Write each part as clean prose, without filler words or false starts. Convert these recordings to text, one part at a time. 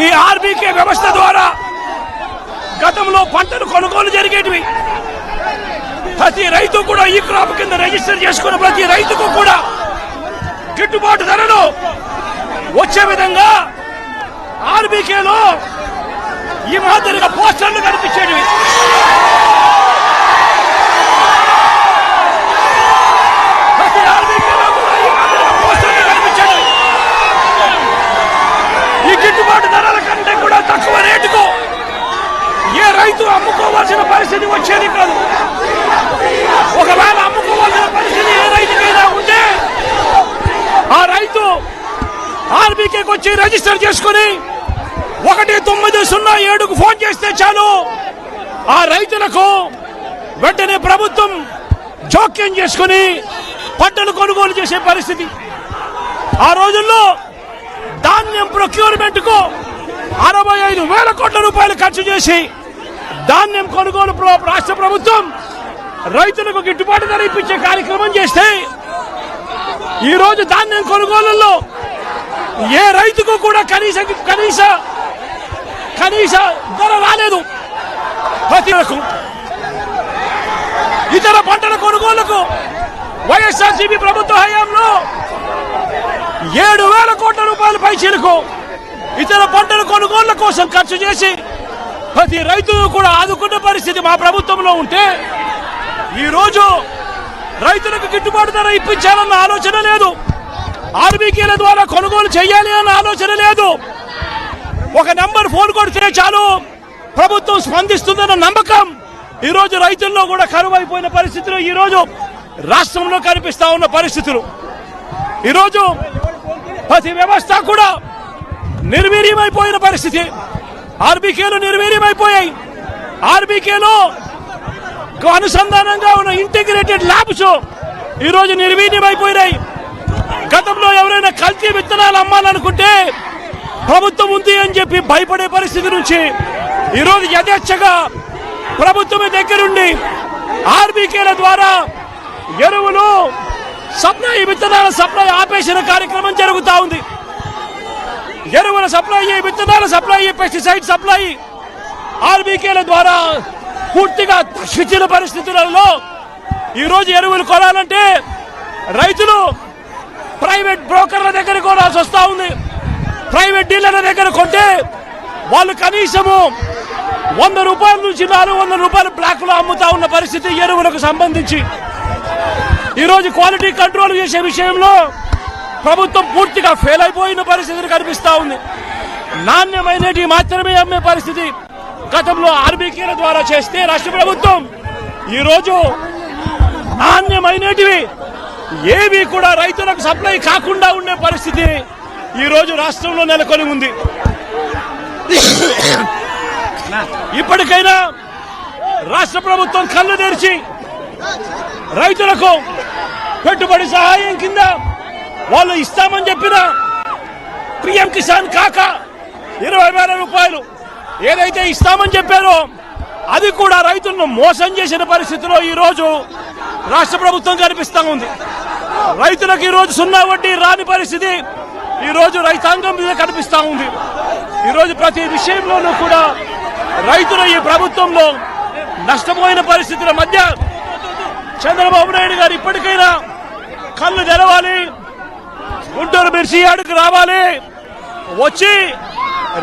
ఈ ఆర్బీకే వ్యవస్థ ద్వారా గతంలో పంటలు కొనుగోలు జరిగేటివి. ప్రతి రైతు కూడా ఈ క్రాప్ కింద రిజిస్టర్ చేసుకున్న ప్రతి రైతుకు కూడా గిట్టుబాటు ధరలు వచ్చే విధంగా ఆర్బీకేలో ఈ మాదిరిగా పోస్టర్లు కనిపించేటివి. ప్రతి ఆర్బీకేలో కూడా ఈ మాదిరిగా పోస్టర్లు కనిపించేటివి. ఈ గిట్టుబాటు ధరల కంటే కూడా తక్కువ రేటుకు ఏ రైతు అమ్ముకోవాల్సిన పరిస్థితి వచ్చేది కాదు. ఒకవేళ అమ్ముకోవాల్సిన పరిస్థితి ఏ రైతుకైనా ఉంటే ఆ రైతు ఆర్బీకేకి వచ్చి రిజిస్టర్ చేసుకుని 1907కు ఫోన్ చేస్తే చాలు, ఆ రైతులకు వెంటనే ప్రభుత్వం జోక్యం చేసుకుని పంటలు కొనుగోలు చేసే పరిస్థితి. ఆ రోజుల్లో ధాన్యం ప్రొక్యూర్మెంట్ కు 65,000 కోట్ల రూపాయలు ఖర్చు చేసి ధాన్యం కొనుగోలు రాష్ట్ర ప్రభుత్వం రైతులకు గిట్టుబాటు ధర ఇప్పించే కార్యక్రమం చేస్తే ఈ రోజు ధాన్యం కొనుగోలులో ఏ రైతుకు కూడా కనీస ధర రాలేదు. ప్రతి ఇతర పంటల కొనుగోలుకు వైఎస్ఆర్సీపీ ప్రభుత్వ హయాంలో 7,000 కోట్ల రూపాయల పైచీలకు ఇతర పంటల కొనుగోళ్ల కోసం ఖర్చు చేసి ప్రతి రైతును కూడా ఆదుకున్న పరిస్థితి మా ప్రభుత్వంలో ఉంటే ఈ రోజు రైతులకు గిట్టుబాటు ధర ఇప్పించాలన్న ఆలోచన లేదు. ఆర్బీకేల ద్వారా కొనుగోలు చేయాలి అన్న ఆలోచన లేదు. ఒక నంబర్ ఫోన్ కొడితే చాలు ప్రభుత్వం స్పందిస్తుందన్న నమ్మకం ఈ రోజు రైతుల్లో కూడా కరువైపోయిన పరిస్థితులు ఈ రోజు రాష్ట్రంలో కనిపిస్తా ఉన్న పరిస్థితులు. ఈ రోజు ప్రతి వ్యవస్థ కూడా నిర్వీర్యమైపోయిన పరిస్థితి. ఆర్బీకేలు నిర్వీర్యమైపోయాయి. ఆర్బీకేలో అనుసంధానంగా ఉన్న ఇంటిగ్రేటెడ్ ల్యాబ్స్ ఈ రోజు నిర్వీర్యమైపోయినాయి. గతంలో ఎవరైనా కల్తీ విత్తనాలు అమ్మాలనుకుంటే ప్రభుత్వం ఉంది అని చెప్పి భయపడే పరిస్థితి నుంచి ఈ రోజు యథేచ్ఛగా ప్రభుత్వమే దగ్గరుండి ఆర్బీకేల ద్వారా ఎరువులు సప్లై, విత్తనాల సప్లై ఆపేసిన కార్యక్రమం జరుగుతూ ఉంది. ఎరువుల సప్లై, విత్తనాల సప్లై, పెస్టిసైడ్ సప్లై ఆర్బీకేల ద్వారా పూర్తిగా తగ్గించిన పరిస్థితులలో ఈ రోజు ఎరువులు కొనాలంటే రైతులు ప్రైవేట్ బ్రోకర్ల దగ్గర కొనాల్సి వస్తా ఉంది. ప్రైవేట్ డీలర్ల దగ్గర కొంటే వాళ్ళు కనీసము 100 రూపాయల నుంచి 400 రూపాయలు బ్లాక్ లో అమ్ముతా ఉన్న పరిస్థితి ఎరువులకు సంబంధించి. ఈ రోజు క్వాలిటీ కంట్రోల్ చేసే విషయంలో ప్రభుత్వం పూర్తిగా ఫెయిల్ అయిపోయిన పరిస్థితి కనిపిస్తా ఉంది. నాణ్యమైనటి మాత్రమే అమ్మే పరిస్థితి గతంలో ఆర్బీకేల ద్వారా చేస్తే రాష్ట్ర ప్రభుత్వం ఈ రోజు నాణ్యమైనటివి ఏవి కూడా రైతులకు సప్లై కాకుండా ఉండే పరిస్థితి ఈ రోజు రాష్ట్రంలో నెలకొని ఉంది. ఇప్పటికైనా రాష్ట్ర ప్రభుత్వం కళ్ళు తెరిచి రైతులకు పెట్టుబడి సహాయం కింద వాళ్ళు ఇస్తామని చెప్పిన పిఎం కిసాన్ కాక 20,000 రూపాయలు ఏదైతే ఇస్తామని చెప్పారో అది కూడా రైతులను మోసం చేసిన పరిస్థితిలో ఈ రోజు రాష్ట్ర ప్రభుత్వం కనిపిస్తా ఉంది. రైతులకు ఈ రోజు 0 వడ్డీ రాని పరిస్థితి ఈ రోజు రైతాంగం మీద కనిపిస్తా ఉంది. ఈ రోజు ప్రతి విషయంలోనూ కూడా రైతులు ఈ ప్రభుత్వంలో నష్టపోయిన పరిస్థితుల మధ్య చంద్రబాబు నాయుడు గారు ఇప్పటికైనా కళ్ళు తెరవాలి, గుంటూరు మిర్చి యార్డుకు రావాలి, వచ్చి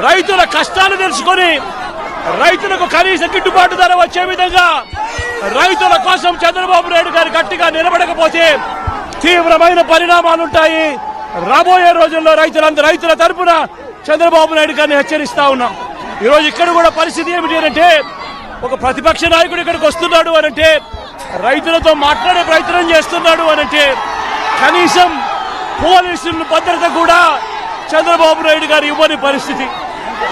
రైతుల కష్టాలు తెలుసుకొని రైతులకు కనీస గిట్టుబాటు ధర వచ్చే విధంగా రైతుల కోసం చంద్రబాబు నాయుడు గారు గట్టిగా నిలబడకపోతే తీవ్రమైన పరిణామాలుంటాయి. రాబోయే రోజుల్లో రైతుల తరపున చంద్రబాబు నాయుడు గారిని హెచ్చరిస్తా ఉన్నాం. ఈ రోజు ఇక్కడ కూడా పరిస్థితి ఏమిటి అంటే ఒక ప్రతిపక్ష నాయకుడు ఇక్కడికి వస్తున్నాడు అనంటే, రైతులతో మాట్లాడే ప్రయత్నం చేస్తున్నాడు అనంటే కనీసం పోలీసుల భద్రత కూడా చంద్రబాబు నాయుడు గారు ఇవ్వని పరిస్థితి.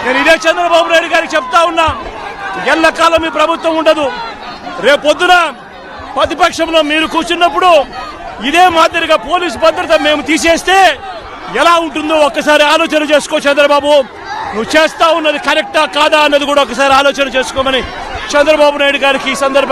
నేను ఇదే చంద్రబాబు నాయుడు గారికి చెప్తా ఉన్నా, ఎల్లకాలం ఈ ప్రభుత్వం ఉండదు. రేపొద్దున ప్రతిపక్షంలో మీరు కూర్చున్నప్పుడు ఇదే మాదిరిగా పోలీసు భద్రత మేము తీసేస్తే ఎలా ఉంటుందో ఒక్కసారి ఆలోచన చేసుకో చంద్రబాబు. నువ్వు చేస్తా ఉన్నది కరెక్టా కాదా అన్నది కూడా ఒకసారి ఆలోచన చేసుకోమని చంద్రబాబు నాయుడు గారికి ఈ సందర్భంగా